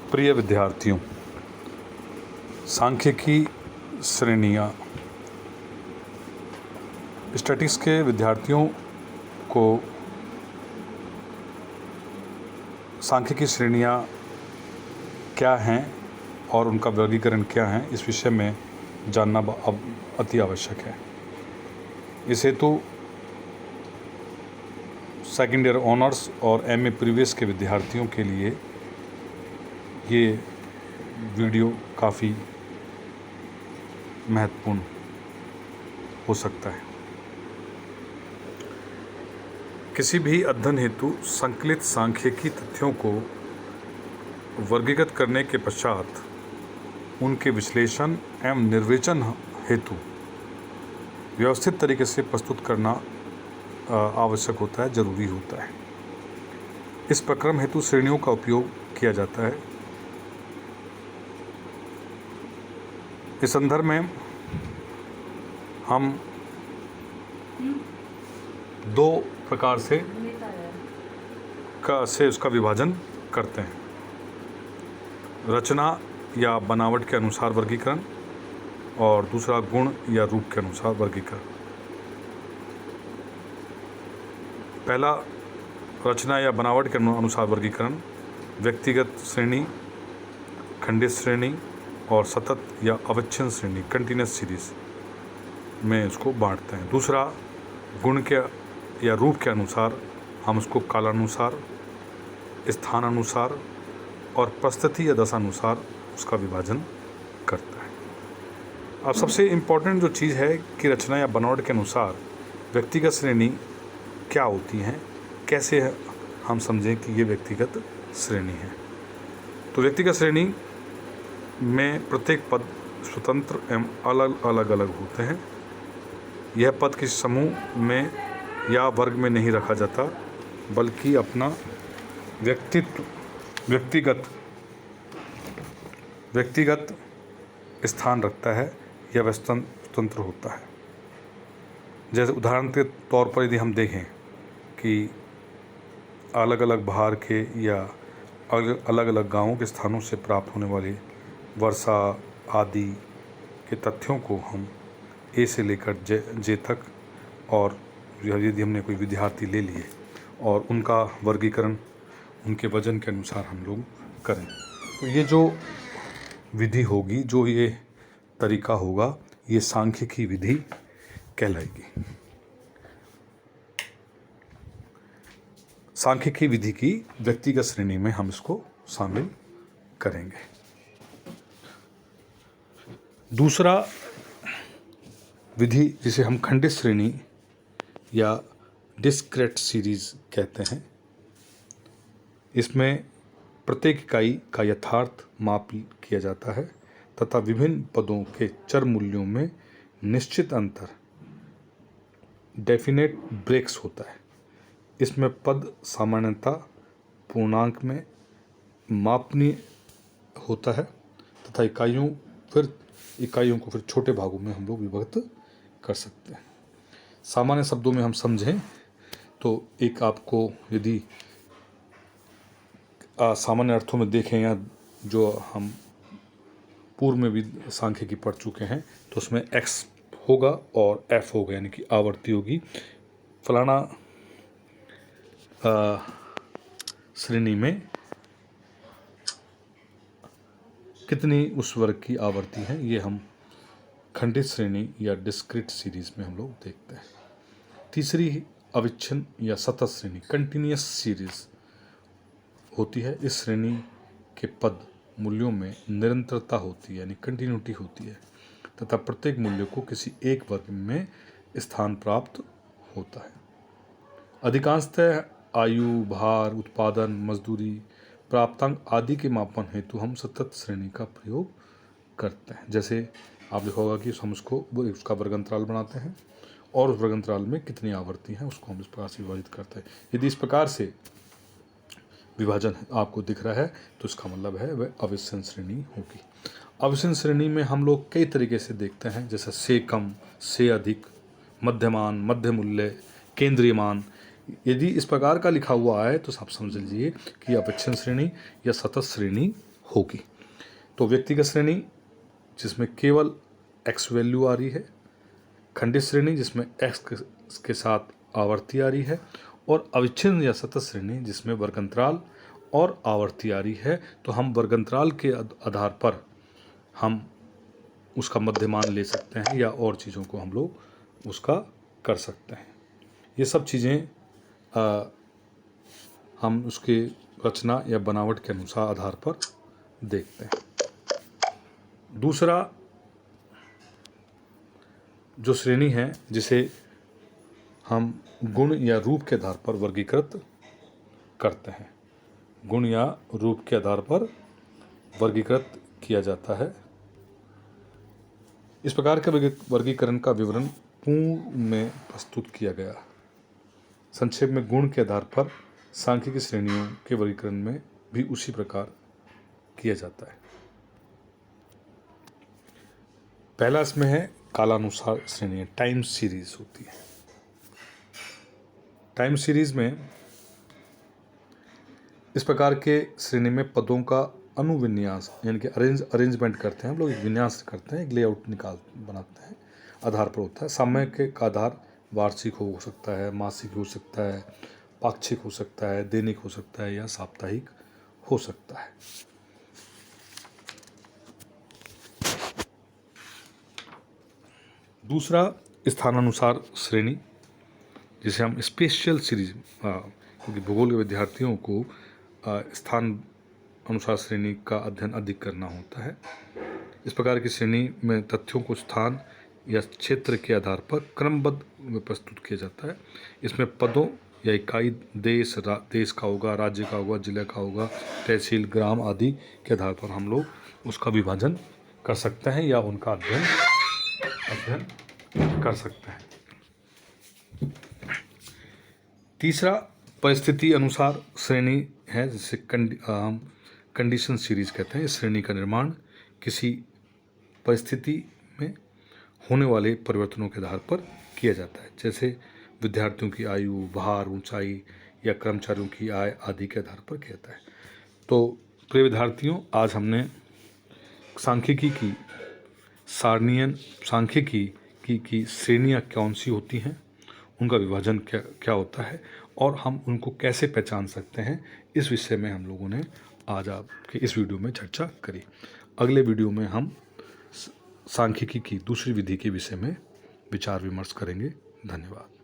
प्रिय विद्यार्थियों, सांख्यिकी श्रेणियाँ। स्टैटिक्स के विद्यार्थियों को सांख्यिकी श्रेणियाँ क्या हैं और उनका वर्गीकरण क्या है, इस विषय में जानना अब अति आवश्यक है। इस हेतु सेकेंड ईयर ऑनर्स और एमए प्रीवियस के विद्यार्थियों के लिए ये वीडियो काफ़ी महत्वपूर्ण हो सकता है। किसी भी अध्ययन हेतु संकलित सांख्यिकी तथ्यों को वर्गीकृत करने के पश्चात उनके विश्लेषण एवं निर्विचन हेतु व्यवस्थित तरीके से प्रस्तुत करना आवश्यक होता है, जरूरी होता है। इस प्रक्रम हेतु श्रेणियों का उपयोग किया जाता है। इस संदर्भ में हम दो प्रकार से उसका विभाजन करते हैं। रचना या बनावट के अनुसार वर्गीकरण और दूसरा गुण या रूप के अनुसार वर्गीकरण। पहला रचना या बनावट के अनुसार वर्गीकरण व्यक्तिगत श्रेणी, खंडित श्रेणी और सतत या अविच्छिन्न श्रेणी कंटिन्यूस सीरीज में इसको बांटते हैं। दूसरा गुण के या रूप के अनुसार हम उसको कालानुसार, स्थानानुसार और परिस्थिति या दशानुसार उसका विभाजन करता है। अब सबसे इम्पोर्टेंट जो चीज़ है कि रचना या बनावट के अनुसार व्यक्तिगत श्रेणी क्या होती हैं, कैसे हम समझें कि ये व्यक्तिगत श्रेणी है। तो व्यक्तिगत श्रेणी में प्रत्येक पद स्वतंत्र एवं अलग अलग होते हैं। यह पद किसी समूह में या वर्ग में नहीं रखा जाता, बल्कि अपना व्यक्तिगत स्थान रखता है या वह स्वतंत्र होता है। जैसे उदाहरण के तौर पर यदि हम देखें कि अलग अलग बाहर के या अलग अलग गांवों के स्थानों से प्राप्त होने वाली वर्षा आदि के तथ्यों को हम ए से लेकर जे तक, और यदि हमने कोई विद्यार्थी ले लिए और उनका वर्गीकरण उनके वजन के अनुसार हम लोग करें, तो ये जो विधि होगी, जो ये तरीका होगा, ये सांख्यिकी विधि कहलाएगी। सांख्यिकी विधि की व्यक्तिगत श्रेणी में हम इसको शामिल करेंगे। दूसरा विधि जिसे हम खंडित श्रेणी या डिस्क्रीट सीरीज कहते हैं, इसमें प्रत्येक इकाई का यथार्थ माप किया जाता है तथा विभिन्न पदों के चर मूल्यों में निश्चित अंतर डेफिनेट ब्रेक्स होता है। इसमें पद सामान्यतः पूर्णांक में मापनीय होता है तथा इकाइयों को फिर छोटे भागों में हम लोग विभक्त कर सकते हैं। सामान्य शब्दों में हम समझें तो एक आपको यदि सामान्य अर्थों में देखें, या जो हम पूर्व में भी सांख्यिकी पढ़ चुके हैं, तो उसमें x होगा और f होगा, यानी कि आवर्ती होगी। फलाना श्रेणी में कितनी उस वर्ग की आवर्ती है, ये हम खंडित श्रेणी या डिस्क्रीट सीरीज में हम लोग देखते हैं। तीसरी अविच्छिन्न या सतत श्रेणी कंटिन्यूस सीरीज होती है। इस श्रेणी के पद मूल्यों में निरंतरता होती है, यानी कंटिन्यूटी होती है तथा प्रत्येक मूल्य को किसी एक वर्ग में स्थान प्राप्त होता है। अधिकांशतः आयु, भार, उत्पादन, मजदूरी, प्राप्तांक आदि के मापन हेतु हम सतत श्रेणी का प्रयोग करते हैं। जैसे आप देखा होगा कि हम उसका वर्गंतराल बनाते हैं और उस वर्गंतराल में कितनी आवर्ती हैं उसको हम इस प्रकार से विभाजित करते हैं। यदि इस प्रकार से विभाजन आपको दिख रहा है तो इसका मतलब है वह अविच्छिन्न श्रेणी होगी। अविच्छिन्न श्रेणी में हम लोग कई तरीके से देखते हैं, जैसे से कम, से अधिक, मध्यमान, मध्य मूल्य, केंद्रीय मान। यदि इस प्रकार का लिखा हुआ है तो आप समझ लीजिए कि अविच्छिन्न श्रेणी या सतत श्रेणी होगी। तो व्यक्तिगत श्रेणी जिसमें केवल x वैल्यू आ रही है, खंडित श्रेणी जिसमें x के साथ आवर्ती आ रही है, और अविच्छिन्न या सतत श्रेणी जिसमें वर्गंतराल और आवर्ती आ रही है। तो हम वर्गंतराल के आधार पर हम उसका मध्यमान ले सकते हैं या और चीज़ों को हम लोग उसका कर सकते हैं। ये सब चीज़ें हम उसके रचना या बनावट के अनुसार आधार पर देखते हैं। दूसरा जो श्रेणी है जिसे हम गुण या रूप के आधार पर वर्गीकृत करते हैं, गुण या रूप के आधार पर वर्गीकृत किया जाता है। इस प्रकार के वर्गीकरण का विवरण पूर्व में प्रस्तुत किया गया। संक्षेप में गुण के आधार पर सांख्यिकी श्रेणियों के वर्गीकरण में भी उसी प्रकार किया जाता है। पहला इसमें है कालानुसार श्रेणी, टाइम सीरीज होती है। टाइम सीरीज में इस प्रकार के श्रेणी में पदों का अनुविन्यास यानी कि अरेंजमेंट करते हैं, हम लोग एक विन्यास करते हैं, एक लेआउट बनाते हैं, आधार पर होता है। समय के का आधार वार्षिक हो सकता है, मासिक हो सकता है, पाक्षिक हो सकता है, दैनिक हो सकता है या साप्ताहिक हो सकता है। दूसरा स्थानानुसार श्रेणी जिसे हम स्पेशल सीरीज, क्योंकि भूगोल के विद्यार्थियों को स्थान अनुसार श्रेणी का अध्ययन अधिक करना होता है। इस प्रकार की श्रेणी में तथ्यों को स्थान या क्षेत्र के आधार पर क्रमबद्ध में प्रस्तुत किया जाता है। इसमें पदों या इकाई देश का होगा, राज्य का होगा, जिले का होगा, तहसील, ग्राम आदि के आधार पर हम लोग उसका विभाजन कर सकते हैं या उनका अध्ययन कर सकते हैं। तीसरा परिस्थिति अनुसार श्रेणी है जिसे कंडीशन सीरीज कहते हैं। इस श्रेणी का निर्माण किसी परिस्थिति में होने वाले परिवर्तनों के आधार पर किया जाता है, जैसे विद्यार्थियों की आयु, भार, ऊंचाई या कर्मचारियों की आय आदि के आधार पर किया जाता है। तो प्रिय विद्यार्थियों, आज हमने सांख्यिकी की सांख्यिकी की श्रेणियाँ कौन सी होती हैं, उनका विभाजन क्या होता है और हम उनको कैसे पहचान सकते हैं, इस विषय में हम लोगों ने आज आपके इस वीडियो में चर्चा करी। अगले वीडियो में हम सांख्यिकी की दूसरी विधि के विषय में विचार विमर्श करेंगे। धन्यवाद।